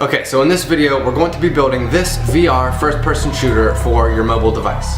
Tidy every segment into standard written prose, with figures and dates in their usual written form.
Okay, so in this video, we're going to be building this VR first-person shooter for your mobile device.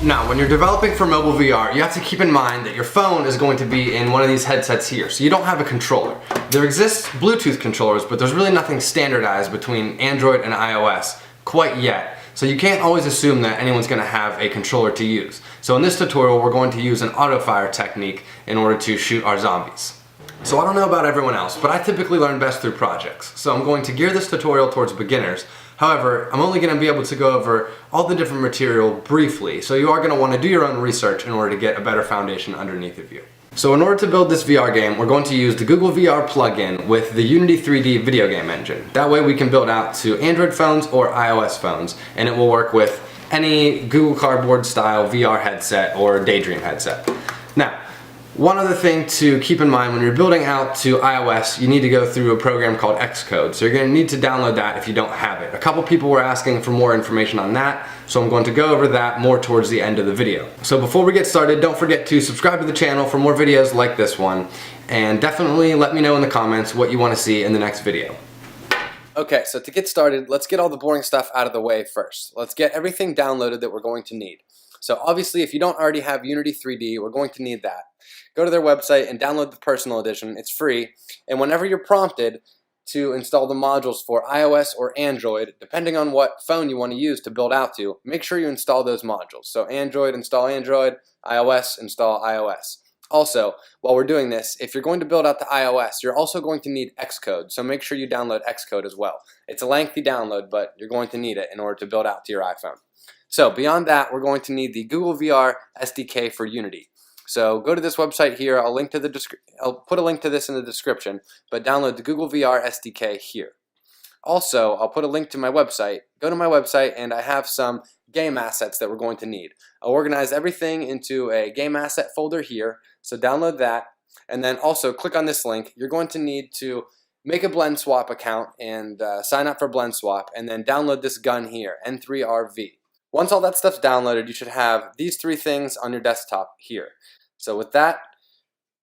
Now, when you're developing for mobile VR, you have to keep in mind that your phone is going to be in one of these headsets here, so you don't have a controller. There exists Bluetooth controllers, but there's really nothing standardized between Android and iOS quite yet. So you can't always assume that anyone's going to have a controller to use. So in this tutorial, we're going to use an auto-fire technique in order to shoot our zombies. So I don't know about everyone else, but I typically learn best through projects. So I'm going to gear this tutorial towards beginners. However, I'm only going to be able to go over all the different material briefly, so you are going to want to do your own research in order to get a better foundation underneath of you. So in order to build this VR game, we're going to use the GoogleVR plugin with the Unity 3D video game engine. That way we can build out to Android phones or iOS phones, and it will work with any Google Cardboard style VR headset or Daydream headset. Now, one other thing to keep in mind when you're building out to iOS, you need to go through a program called Xcode. So you're going to need to download that if you don't have it. A couple people were asking for more information on that, so I'm going to go over that more towards the end of the video. So before we get started, don't forget to subscribe to the channel for more videos like this one, and definitely let me know in the comments what you want to see in the next video. Okay, so to get started, let's get all the boring stuff out of the way first. Let's get everything downloaded that we're going to need. So obviously, if you don't already have Unity 3D, we're going to need that. Go to their website and download the personal edition. It's free. And whenever you're prompted to install the modules for iOS or Android, depending on what phone you want to use to build out to, make sure you install those modules. So Android, install Android. iOS, install iOS. Also, while we're doing this, if you're going to build out to iOS, you're also going to need Xcode. So make sure you download Xcode as well. It's a lengthy download, but you're going to need it in order to build out to your iPhone. So beyond that, we're going to need the GoogleVR SDK for Unity. So go to this website here. I'll put a link to this in the description, but download the GoogleVR SDK here. Also, I'll put a link to my website. Go to my website and I have some game assets that we're going to need. I'll organize everything into a game asset folder here, so download that, and then also click on this link. You're going to need to make a blend swap account and sign up for blend swap, and then download this gun here, N3RV. Once all that stuff's downloaded, you should have these three things on your desktop here. So with that,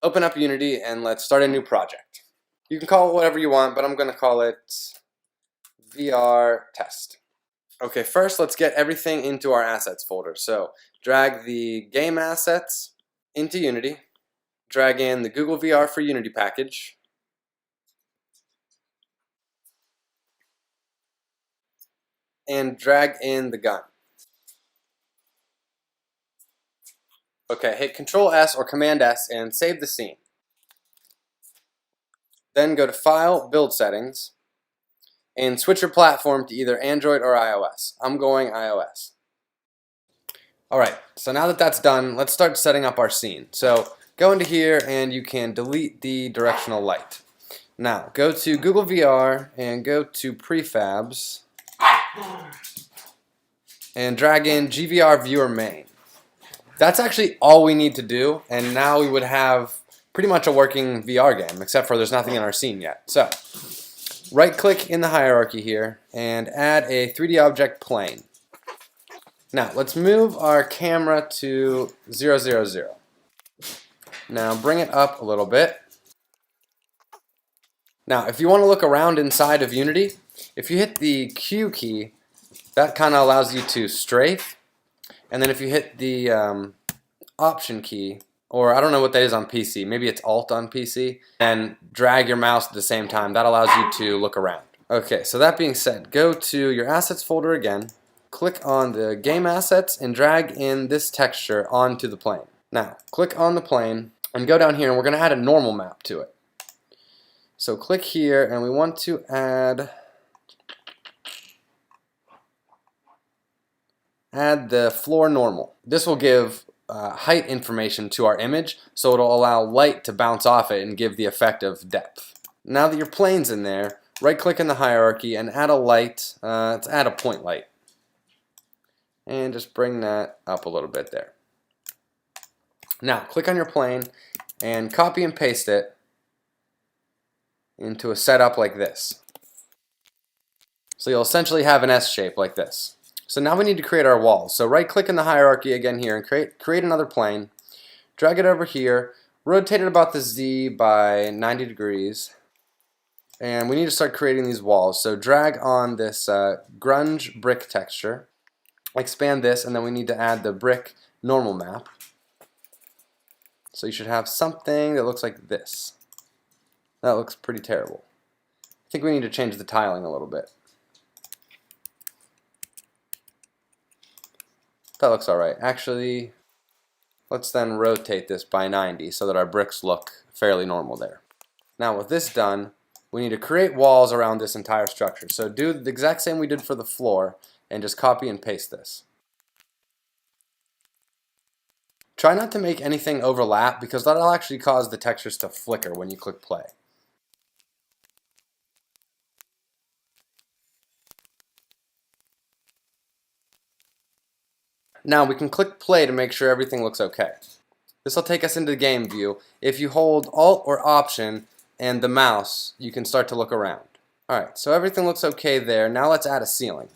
open up Unity and let's start a new project. You can call it whatever you want, but I'm going to call it VR Test. Okay, first let's get everything into our assets folder. So drag the game assets into Unity, drag in the Google VR for Unity package, and drag in the gun. Okay, hit Control S or Command S and save the scene. Then go to File, Build Settings, and switch your platform to either Android or iOS. I'm going iOS. Alright, so now that that's done, let's start setting up our scene. So go into here and you can delete the directional light. Now go to Google VR and go to Prefabs and drag in GVR Viewer Main. That's actually all we need to do, and now we would have pretty much a working VR game, except for there's nothing in our scene yet. So, right-click in the hierarchy here, and add a 3D object plane. Now, let's move our camera to 000. Now, bring it up a little bit. Now, if you want to look around inside of Unity, if you hit the Q key, that kind of allows you to strafe. And then if you hit the Option key, or I don't know what that is on PC, maybe it's Alt on PC, and drag your mouse at the same time, that allows you to look around. Okay, so that being said, go to your assets folder again, click on the game assets, and drag in this texture onto the plane. Now, click on the plane, and go down here, and we're going to add a normal map to it. So click here, and we want to add the floor normal. This will give height information to our image, so it'll allow light to bounce off it and give the effect of depth. Now that your plane's in there, right click in the hierarchy and add a light. Let's add a point light. And just bring that up a little bit there. Now click on your plane and copy and paste it into a setup like this. So you'll essentially have an S shape like this. So now we need to create our walls. So right click in the hierarchy again here and create another plane. Drag it over here, rotate it about the Z by 90 degrees. And we need to start creating these walls. So drag on this grunge brick texture, expand this, and then we need to add the brick normal map. So you should have something that looks like this. That looks pretty terrible. I think we need to change the tiling a little bit. That looks alright. Actually, let's then rotate this by 90 so that our bricks look fairly normal there. Now with this done, we need to create walls around this entire structure. So do the exact same we did for the floor and just copy and paste this. Try not to make anything overlap because that'll actually cause the textures to flicker when you click play. Now we can click play to make sure everything looks okay. This will take us into the game view. If you hold Alt or Option and the mouse, you can start to look around. Alright, so everything looks okay there. Now let's add a ceiling.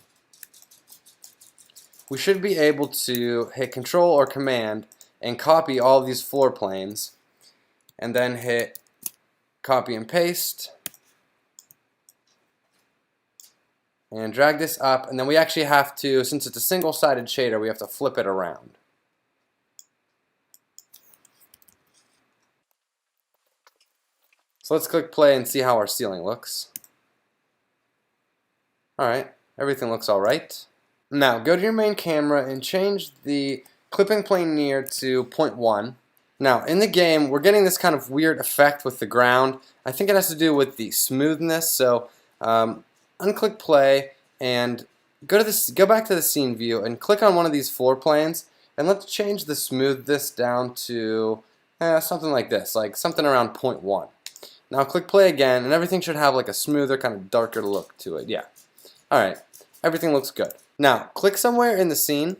We should be able to hit Control or Command and copy all of these floor planes and then hit copy and paste and drag this up, and then we actually have to, since it's a single-sided shader, we have to flip it around. So let's click play and see how our ceiling looks. Alright, everything looks alright. Now go to your main camera and change the clipping plane near to 0.1. Now in the game we're getting this kind of weird effect with the ground. I think it has to do with the smoothness, so unclick play and go back to the scene view and click on one of these floor planes, and let's change the smoothness down to something like this, like something around 0.1. Now click play again and everything should have like a smoother, kind of darker look to it. Yeah. Alright, everything looks good. Now click somewhere in the scene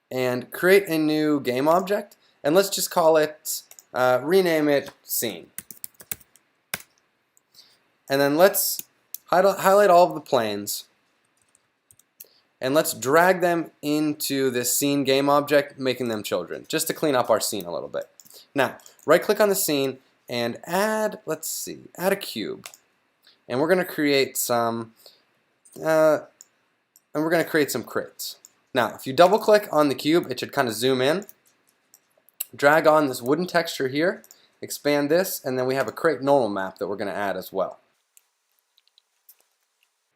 and create a new game object, and let's just call it, rename it scene. And then let's highlight all of the planes and let's drag them into this scene game object, making them children, just to clean up our scene a little bit. Now, right click on the scene and add, add a cube. And we're going to create some crates. Now, if you double click on the cube, it should kind of zoom in. Drag on this wooden texture here, expand this, and then we have a crate normal map that we're going to add as well.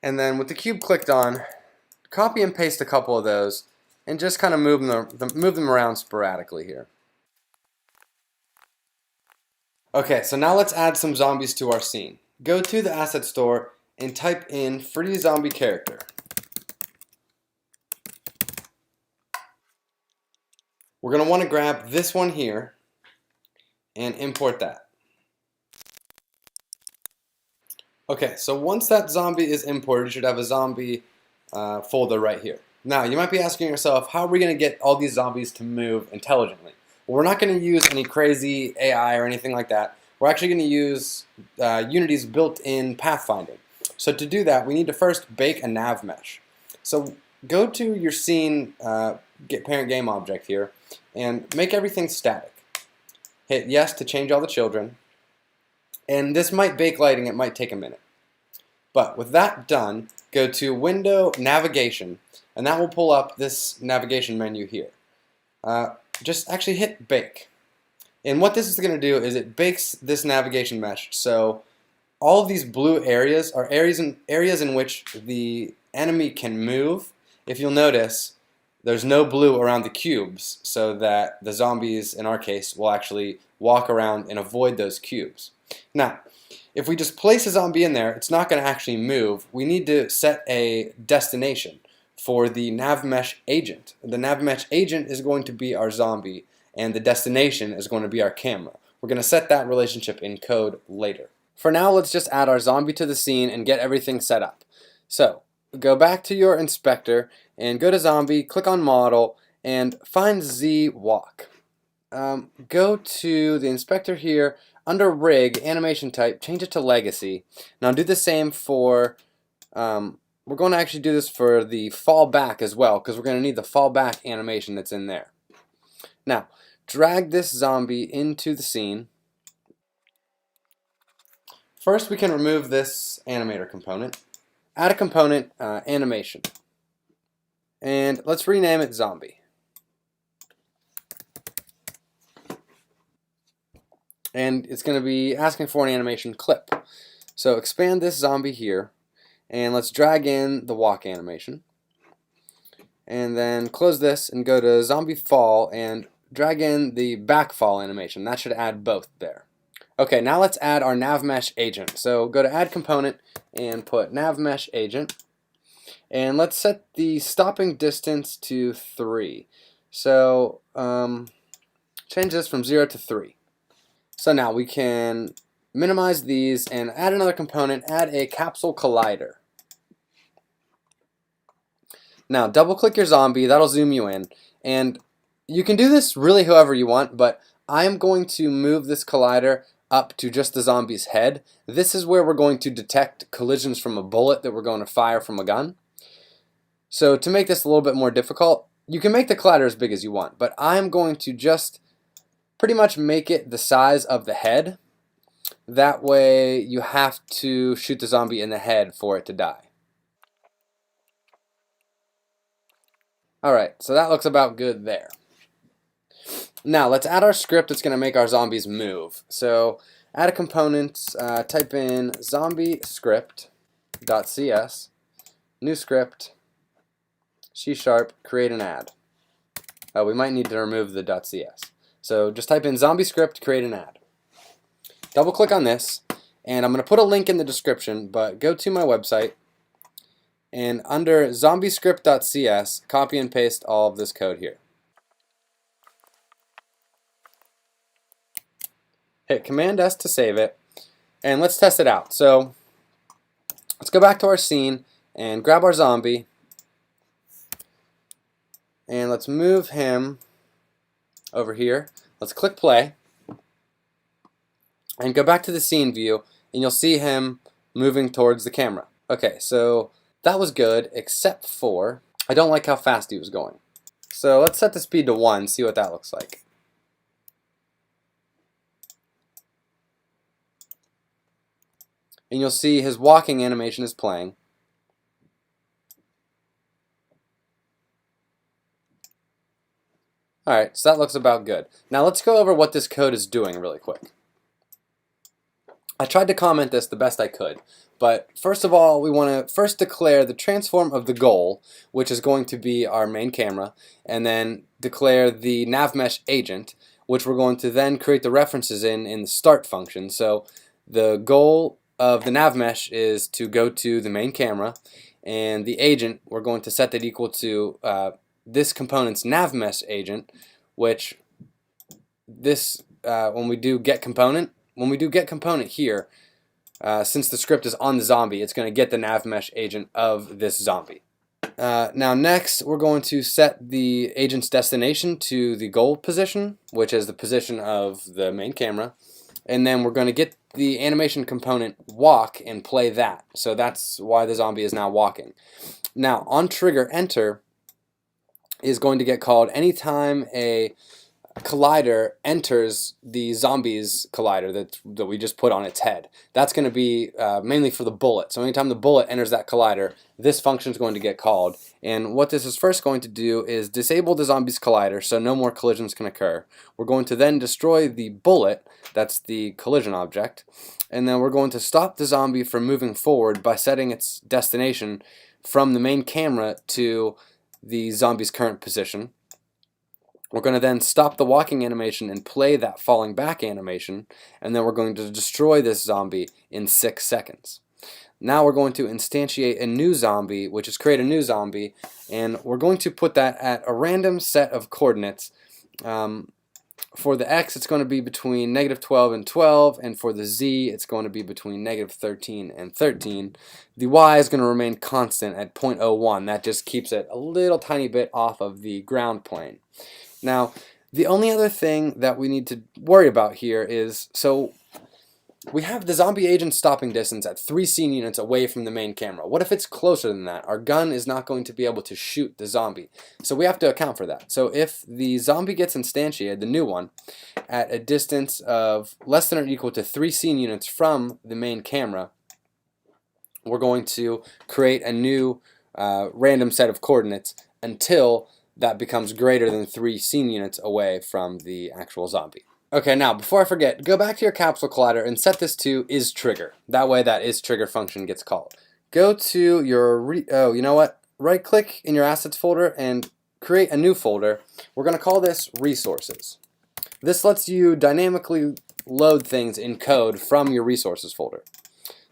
And then with the cube clicked on, copy and paste a couple of those and just kind of move them around sporadically here. Okay, so now let's add some zombies to our scene. Go to the asset store and type in free zombie character. We're going to want to grab this one here and import that. Okay, so once that zombie is imported, you should have a zombie folder right here. Now, you might be asking yourself, how are we going to get all these zombies to move intelligently? Well, we're not going to use any crazy AI or anything like that. We're actually going to use Unity's built-in pathfinding. So to do that, we need to first bake a nav mesh. So go to your scene parent game object here and make everything static. Hit yes to change all the children. And this might bake lighting, it might take a minute. But with that done, go to Window Navigation, and that will pull up this navigation menu here. Just actually hit Bake. And what this is going to do is it bakes this navigation mesh. So all of these blue areas are areas in which the enemy can move. If you'll notice, there's no blue around the cubes, so that the zombies, in our case, will actually walk around and avoid those cubes. Now, if we just place a zombie in there, it's not going to actually move. We need to set a destination for the NavMesh agent. The NavMesh agent is going to be our zombie, and the destination is going to be our camera. We're going to set that relationship in code later. For now, let's just add our zombie to the scene and get everything set up. So, go back to your inspector and go to zombie, click on model, and find Z walk. go to the inspector here, under rig, animation type, change it to legacy. Now do the same for, we're going to actually do this for the fall back as well, because we're going to need the fall back animation that's in there. Now, drag this zombie into the scene. First we can remove this animator component. Add a component, animation. And let's rename it zombie. And it's going to be asking for an animation clip. So expand this zombie here, and let's drag in the walk animation. And then close this and go to zombie fall and drag in the back fall animation. That should add both there. Okay, now let's add our navmesh agent. So go to add component and put navmesh agent. And let's set the stopping distance to 3. So change this from 0 to 3. So now we can minimize these and add another component, add a capsule collider. Now double click your zombie, that'll zoom you in. And you can do this really however you want, but I am going to move this collider up to just the zombie's head. This is where we're going to detect collisions from a bullet that we're going to fire from a gun. So to make this a little bit more difficult, you can make the collider as big as you want, but I'm going to just pretty much make it the size of the head. That way you have to shoot the zombie in the head for it to die. Alright, so that looks about good there. Now let's add our script that's going to make our zombies move. So add a component, type in zombie script.cs, new script, C#, create an add. We might need to remove the .cs. So just type in zombie script, create an add. Double click on this, and I'm going to put a link in the description, but go to my website, and under zombiescript.cs, copy and paste all of this code here. Hit Command S to save it, and let's test it out. So let's go back to our scene and grab our zombie, and let's move him over here. Let's click play and go back to the scene view, and you'll see him moving towards the camera. Okay, so that was good, except for I don't like how fast he was going. So let's set the speed to 1, see what that looks like. And you'll see his walking animation is playing. Alright, so that looks about good. Now let's go over what this code is doing really quick. I tried to comment this the best I could, but first of all we want to first declare the transform of the goal, which is going to be our main camera, and then declare the navmesh agent, which we're going to then create the references in the start function. So the goal of the navmesh is to go to the main camera, and the agent, we're going to set that equal to this component's navmesh agent, which this when we do get component here, since the script is on the zombie, it's going to get the navmesh agent of this zombie. Now next we're going to set the agent's destination to the goal position, which is the position of the main camera, and then we're going to get the animation component walk and play that. So that's why the zombie is now walking. Now on trigger enter is going to get called anytime a collider enters the zombie's collider that we just put on its head. That's going to be mainly for the bullet. So anytime the bullet enters that collider, this function is going to get called. And what this is first going to do is disable the zombie's collider so no more collisions can occur. We're going to then destroy the bullet, that's the collision object, and then we're going to stop the zombie from moving forward by setting its destination from the main camera to the zombie's current position. We're going to then stop the walking animation and play that falling back animation, and then we're going to destroy this zombie in 6 seconds. Now we're going to instantiate a new zombie, which is create a new zombie, and we're going to put that at a random set of coordinates. For the X, it's going to be between -12 and 12, and for the Z, it's going to be between -13 and 13. The Y is going to remain constant at 0.01. That just keeps it a little tiny bit off of the ground plane. Now, The only other thing that we need to worry about here is, so we have the zombie agent stopping distance at 3 scene units away from the main camera. What if it's closer than that? Our gun is not going to be able to shoot the zombie. So we have to account for that. So if the zombie gets instantiated, the new one, at a distance of less than or equal to 3 scene units from the main camera, we're going to create a new random set of coordinates until that becomes greater than 3 scene units away from the actual zombie. Okay, now before I forget, go back to your capsule collider and set this to isTrigger. That way that isTrigger function gets called. Go to your, you know what? Right click in your assets folder and create a new folder. We're going to call this resources. This lets you dynamically load things in code from your resources folder.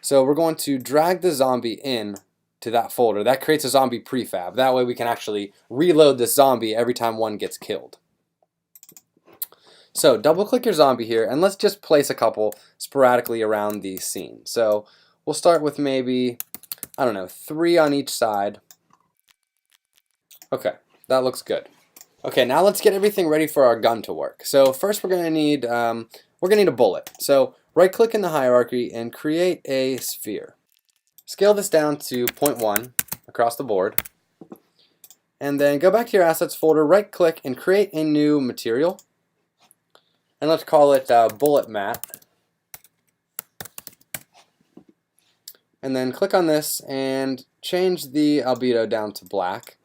So we're going to drag the zombie in to that folder. That creates a zombie prefab. That way we can actually reload this zombie every time one gets killed. So double click your zombie here and let's just place a couple sporadically around the scene. So we'll start with maybe, I don't know, 3 on each side. Okay, that looks good. Okay, now let's get everything ready for our gun to work. So first we're going to need a bullet. So right click in the hierarchy and create a sphere. Scale this down to 0.1 across the board. And then go back to your assets folder, right click and create a new material. And let's call it bullet mat. And then click on this and change the albedo down to black.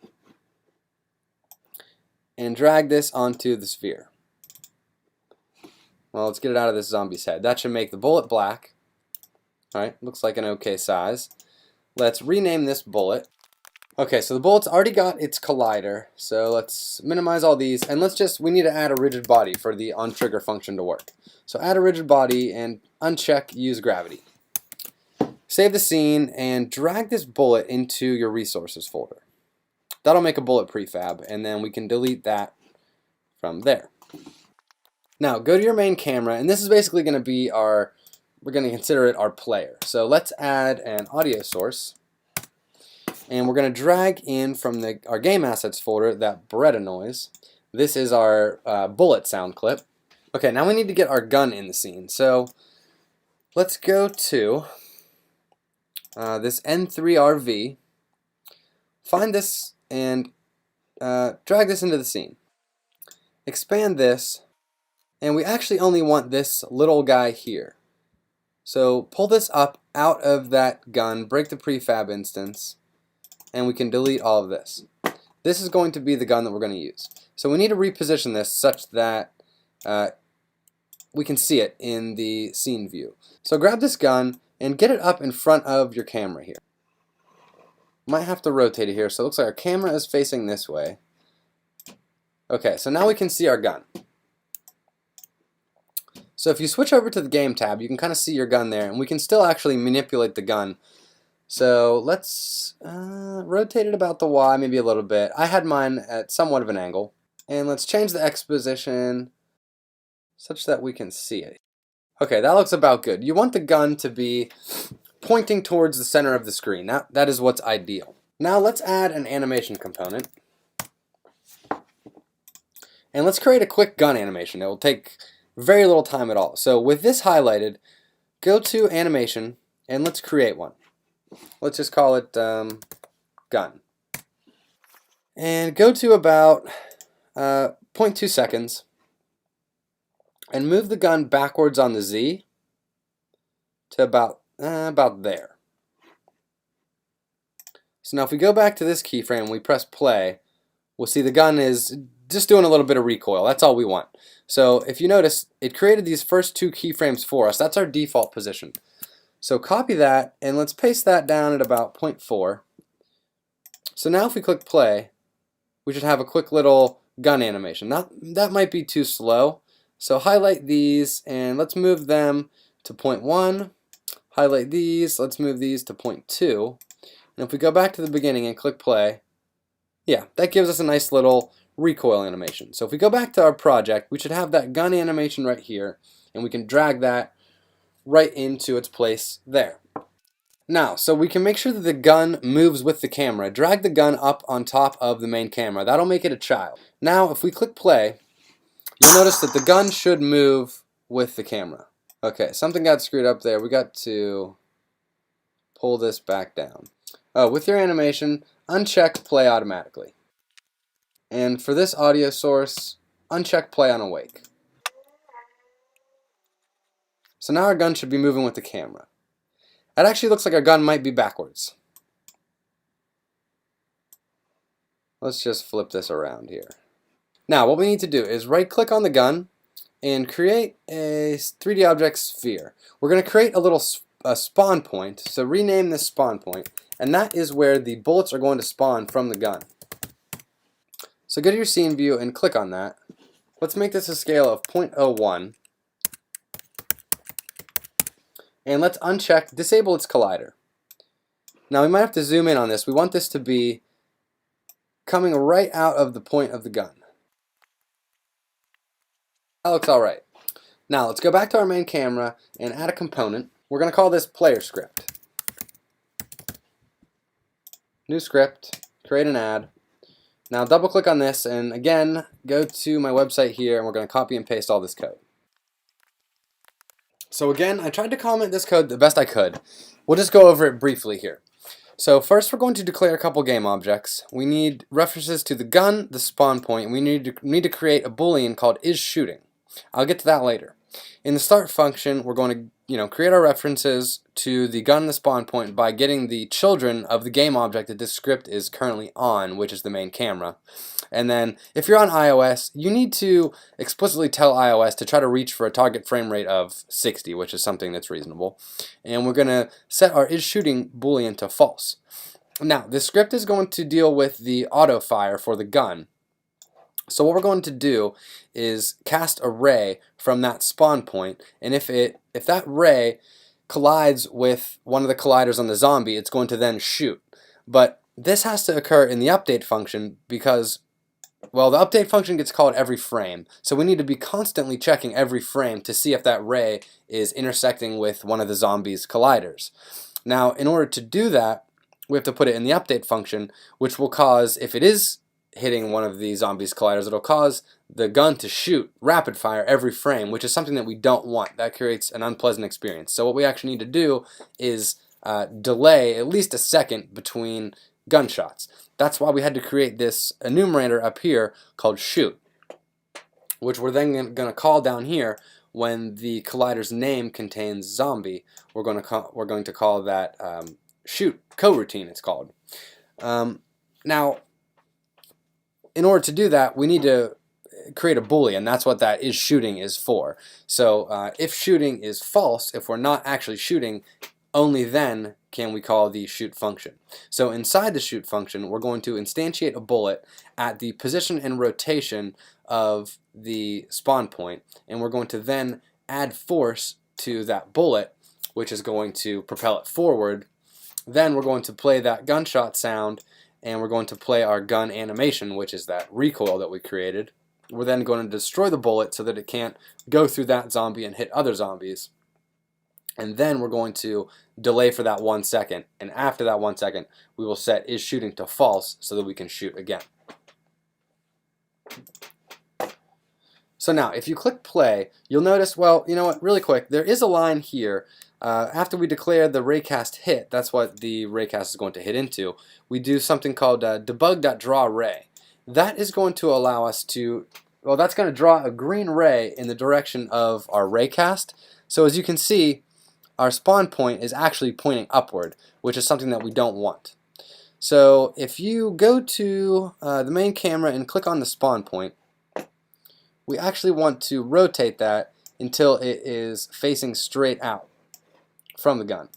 And drag this onto the sphere. Well, let's get it out of this zombie's head. That should make the bullet black. Alright, looks like an okay size. Let's rename this bullet. Okay, so the bullet's already got its collider, so let's minimize all these, and we need to add a rigid body for the onTrigger function to work. So add a rigid body and uncheck use gravity. Save the scene and drag this bullet into your resources folder. That'll make a bullet prefab, and then we can delete that from there. Now go to your main camera, and this is basically going to be we're going to consider it our player. So let's add an audio source. And we're going to drag in from our game assets folder that Beretta noise. This is our bullet sound clip. Okay, now we need to get our gun in the scene. So let's go to this N3RV. Find this and drag this into the scene. Expand this, and we actually only want this little guy here. So pull this up out of that gun, break the prefab instance, and we can delete all of this. This is going to be the gun that we're going to use. So we need to reposition this such that we can see it in the scene view. So grab this gun and get it up in front of your camera here. Might have to rotate it here, so it looks like our camera is facing this way. Okay, so now we can see our gun. So if you switch over to the game tab, you can kind of see your gun there, and we can still actually manipulate the gun. So let's rotate it about the Y, maybe a little bit. I had mine at somewhat of an angle. And let's change the X position such that we can see it. Okay, that looks about good. You want the gun to be pointing towards the center of the screen. That is what's ideal. Now let's add an animation component. And let's create a quick gun animation. It will take very little time at all. So with this highlighted, go to animation and let's create one. Let's just call it gun. And go to about 0.2 seconds and move the gun backwards on the Z to about there. So now if we go back to this keyframe and we press play, we'll see the gun is just doing a little bit of recoil. That's all we want. So if you notice, it created these first 2 keyframes for us. That's our default position. So copy that and let's paste that down at about 0.4. So now if we click play, we should have a quick little gun animation. That might be too slow. So highlight these and let's move them to 0.1. Highlight these, let's move these to 0.2. And if we go back to the beginning and click play, yeah, that gives us a nice little recoil animation. So if we go back to our project, we should have that gun animation right here, and we can drag that right into its place there. Now, so we can make sure that the gun moves with the camera. Drag the gun up on top of the main camera. That'll make it a child. Now, if we click play, you'll notice that the gun should move with the camera. Okay, something got screwed up there. We got to pull this back down. Oh, with your animation, uncheck play automatically. And for this audio source, uncheck play on awake. So now our gun should be moving with the camera. That actually looks like our gun might be backwards. Let's just flip this around here. Now what we need to do is right click on the gun and create a 3D object sphere. We're going to create a little spawn point, so rename this spawn point, and that is where the bullets are going to spawn from the gun. So go to your scene view and click on that. Let's make this a scale of 0.01. And let's disable its collider. Now we might have to zoom in on this. We want this to be coming right out of the point of the gun. That looks alright. Now let's go back to our main camera and add a component. We're going to call this player script. New script, create an ad. Now double click on this and again go to my website here and we're going to copy and paste all this code. So again, I tried to comment this code the best I could. We'll just go over it briefly here. So first we're going to declare a couple game objects. We need references to the gun, the spawn point, and we need to create a boolean called isShooting. I'll get to that later. In the start function, we're going to create our references to the gun and the spawn point by getting the children of the game object that this script is currently on, which is the main camera. And then if you're on iOS, you need to explicitly tell iOS to try to reach for a target frame rate of 60, which is something that's reasonable. And we're going to set our isShooting boolean to false. Now, this script is going to deal with the auto fire for the gun. So what we're going to do is cast a ray from that spawn point, and if that ray collides with one of the colliders on the zombie, it's going to then shoot. But this has to occur in the update function because, well, the update function gets called every frame, so we need to be constantly checking every frame to see if that ray is intersecting with one of the zombie's colliders. Now, in order to do that, we have to put it in the update function, which will cause, if it is hitting one of the zombies' colliders, it'll cause the gun to shoot rapid fire every frame, which is something that we don't want. That creates an unpleasant experience. So what we actually need to do is delay at least a second between gunshots. That's why we had to create this enumerator up here called shoot, which we're then going to call down here when the collider's name contains zombie. We're going to call that shoot coroutine, it's called. Now, in order to do that, we need to create a boolean. That's what that isShooting is for. So if shooting is false, if we're not actually shooting, only then can we call the shoot function. So inside the shoot function, we're going to instantiate a bullet at the position and rotation of the spawn point, and we're going to then add force to that bullet, which is going to propel it forward. Then we're going to play that gunshot sound, and we're going to play our gun animation, which is that recoil that we created. We're then going to destroy the bullet so that it can't go through that zombie and hit other zombies. And then we're going to delay for that 1 second, and after that 1 second we will set isShooting to false so that we can shoot again. So now if you click play, you'll notice, well, you know what, really quick, there is a line here. After we declare the raycast hit, that's what the raycast is going to hit into, we do something called debug.drawRay. That is going to allow us to, well, that's going to draw a green ray in the direction of our raycast. So as you can see, our spawn point is actually pointing upward, which is something that we don't want. So if you go to the main camera and click on the spawn point, we actually want to rotate that until it is facing straight out from the gun.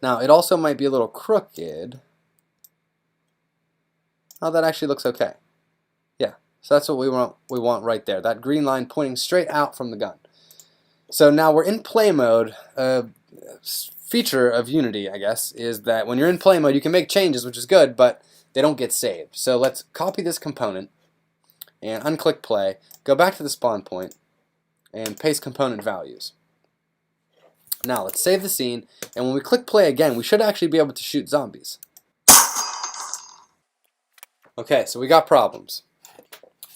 Now it also might be a little crooked. Oh, that actually looks okay. Yeah, so that's what we want right there. That green line pointing straight out from the gun. So now we're in play mode. Feature of Unity, I guess, is that when you're in play mode you can make changes, which is good, but they don't get saved. So let's copy this component and unclick play, go back to the spawn point, and paste component values. Now let's save the scene, and when we click play again, we should actually be able to shoot zombies. Okay, so we got problems.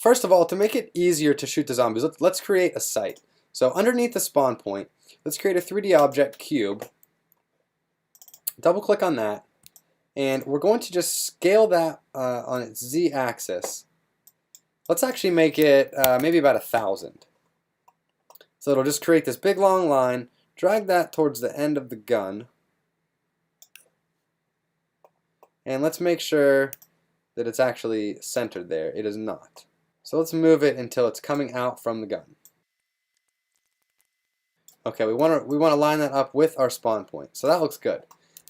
First of all, to make it easier to shoot the zombies, let's create a site. So underneath the spawn point, let's create a 3D object cube. Double click on that, and we're going to just scale that on its z-axis. Let's actually make it maybe about 1,000. So it'll just create this big long line, drag that towards the end of the gun, and let's make sure that it's actually centered there. It is not. So let's move it until it's coming out from the gun. Okay, we want to line that up with our spawn point. So that looks good.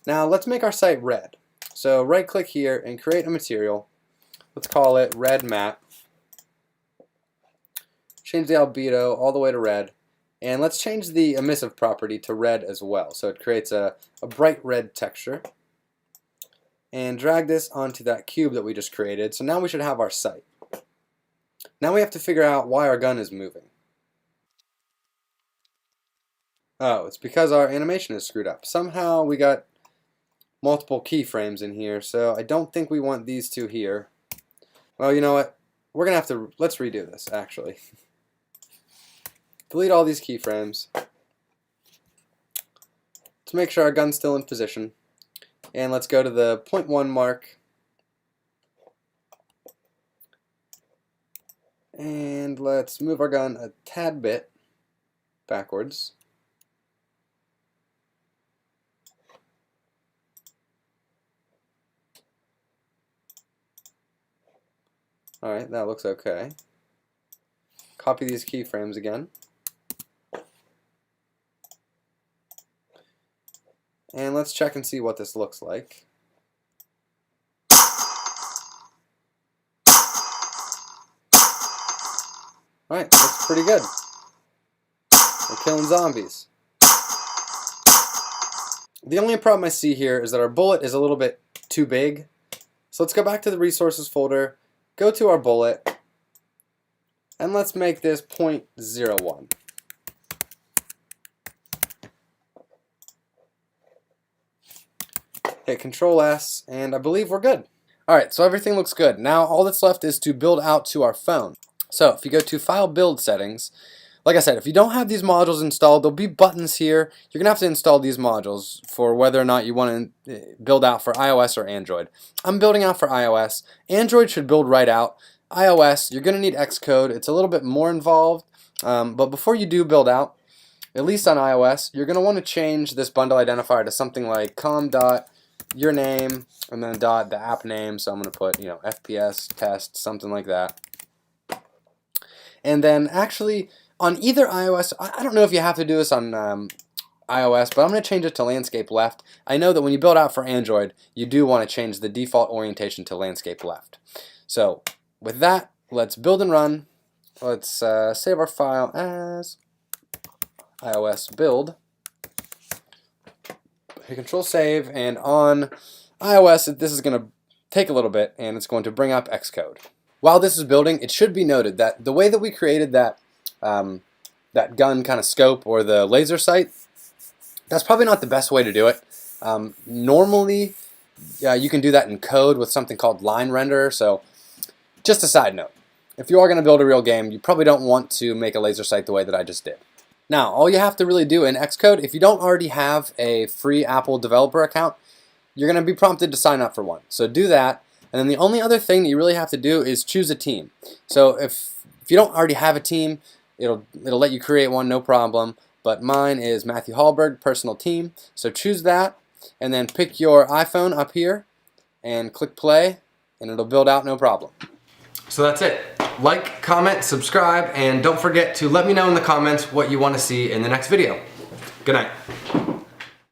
Now let's make our site red. So right click here and create a material. Let's call it red map. Change the albedo all the way to red. And let's change the emissive property to red as well. So it creates a bright red texture. And drag this onto that cube that we just created. So now we should have our site. Now we have to figure out why our gun is moving. Oh, it's because our animation is screwed up. Somehow we got multiple keyframes in here, so I don't think we want these two here. Well, you know what? We're gonna have to, let's redo this actually. Delete all these keyframes to make sure our gun's still in position. And let's go to the 0.1 mark. And let's move our gun a tad bit backwards. Alright, that looks okay. Copy these keyframes again. And let's check and see what this looks like. Alright, looks pretty good. We're killing zombies. The only problem I see here is that our bullet is a little bit too big. So let's go back to the resources folder, go to our bullet, and let's make this 0.01. Hit Control S, and I believe we're good. Alright, so everything looks good. Now all that's left is to build out to our phone. So if you go to File Build Settings, like I said, if you don't have these modules installed, there'll be buttons here. You're going to have to install these modules for whether or not you want to build out for iOS or Android. I'm building out for iOS. Android should build right out. iOS, you're going to need Xcode. It's a little bit more involved, but before you do build out, at least on iOS, you're going to want to change this bundle identifier to something like com.yourname and then dot the app name. So I'm going to put, FPS test, something like that. And then actually on either iOS, I don't know if you have to do this on iOS, but I'm going to change it to landscape left. I know that when you build out for Android, you do want to change the default orientation to landscape left. So with that, let's build and run. Let's save our file as iOS build. Hit Control Save, and on iOS, this is going to take a little bit, and it's going to bring up Xcode. While this is building, it should be noted that the way that we created that that gun kind of scope or the laser sight, that's probably not the best way to do it. Normally, you can do that in code with something called line render. So, just a side note, if you are going to build a real game, you probably don't want to make a laser sight the way that I just did. Now, all you have to really do in Xcode, if you don't already have a free Apple developer account, you're going to be prompted to sign up for one. So do that. And then the only other thing that you really have to do is choose a team. So if you don't already have a team, it'll let you create one, no problem. But mine is Matthew Hallberg, personal team. So choose that, and then pick your iPhone up here, and click play, and it'll build out, no problem. So that's it. Like, comment, subscribe, and don't forget to let me know in the comments what you want to see in the next video. Good night.